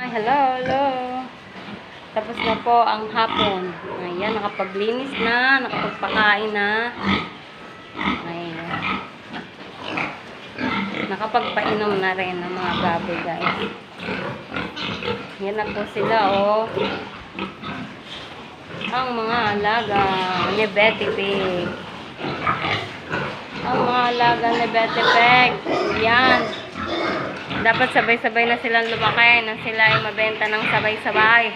Hello, hello. Tapos na po ang hapon. Ayan, nakapaglinis na, nakapagpakain na. Ayan. Nakapagpainom na rin ng mga baboy, guys. Yan na po sila, oh. Ang mga alaga ni Betty Pig. Ang mga alaga ni Betty Pig. Yan. Dapat sabay-sabay na silang lumaki na sila ay mabenta ng sabay-sabay.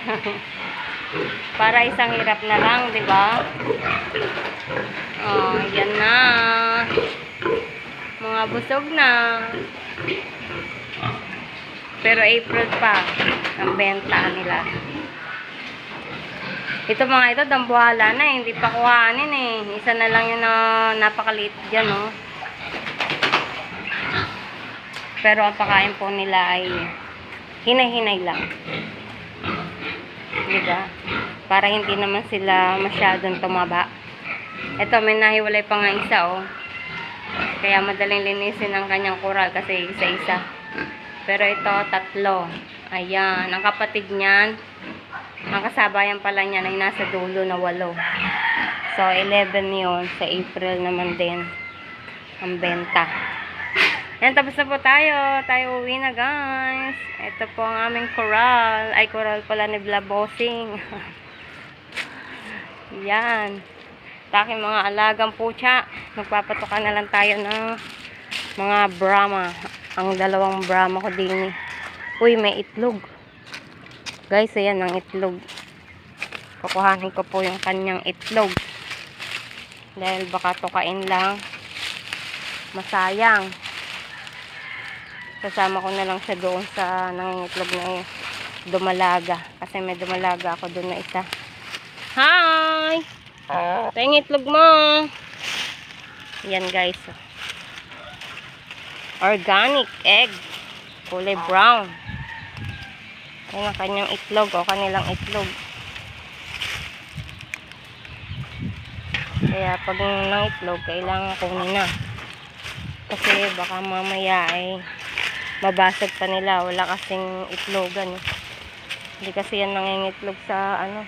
Para isang hirap na lang, di ba? Oh, yan na. Mga busog na. Pero April pa ang benta nila. Ito mga ito, dambuhala na eh. Hindi pa kuhanin eh. Isa na lang yun na napakaliit dyan, oh. Pero ang pakain po nila ay hinay-hinay lang. Diba? Para hindi naman sila masyadong tumaba. Ito, may nahiwalay pa nga isa, oh. Kaya madaling linisin ang kanyang kural kasi isa-isa. Pero ito, 3. Ayan. Ang kapatid niyan, ang kasabayan pala niya ay nasa dulo na 8. So, 11 yun. Sa April naman din ang benta. Yan, tapos na po tayo. Tayo uwi na, guys. Ito po ang aming coral. Ay, coral pala ni Blabosing. Yan. Taking mga alagang pucha. Magpapatukan na lang tayo ng mga Brahma. Ang 2 Brahma ko din. Uy, may itlog. Guys, ayan ang itlog. Kukuhanin ko po yung kanyang itlog. Dahil baka tukain lang. Masayang. Kasama ko na lang siya doon sa nangingitlog na dumalaga. Kasi may dumalaga ako doon na isa. Hi! Ito yung itlog mo. Yan, guys. Organic egg. Kulay brown. Yan ang kanyang itlog. O, kanilang itlog. Kaya pag ng itlog, kailangan kunin na. Kasi baka mamaya ay mabasag pa nila. Wala kasing itlogan. Hindi kasi yan nangingitlog sa ano.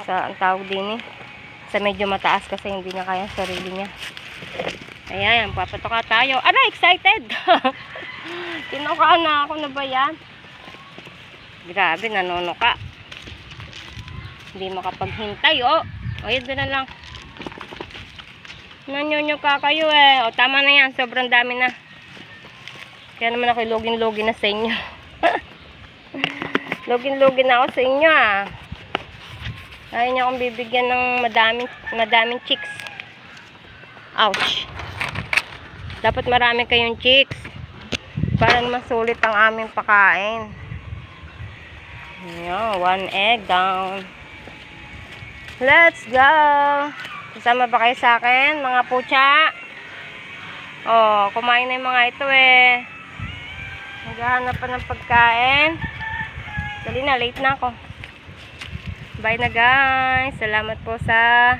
Sa ang tawag din eh. Sa medyo mataas kasi hindi niya kaya sarili niya. Ayan, papatoka tayo. Aray, excited! Kinukaan na ako na ba yan? Grabe, nanonoka. Hindi makapaghintay, oh. Ayun, doon na lang. Nanyonyo ka kayo eh. O, tama na yan. Sobrang dami na. Kaya naman ako login-login na sa inyo. Login-login na ako sa inyo ah. Ayaw niya akong bibigyan ng madaming chicks. Ouch. Dapat marami kayong chicks. Para naman sulit ang aming pakain. Ayan, 1 egg down. Let's go! Kasama ba kayo sa akin, mga pucha? Oh, kumain na yung mga ito eh. Naghahanap pa ng pagkain. Dali na, late na ako. Bye na, guys. Salamat po sa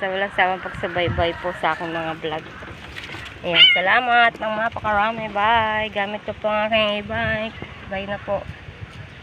walang sawang pagsubaybay po sa aking mga vlog. Ayan, salamat ng mapakarami. Bye. Gamit ko po ang aking e-bike. Bye na po.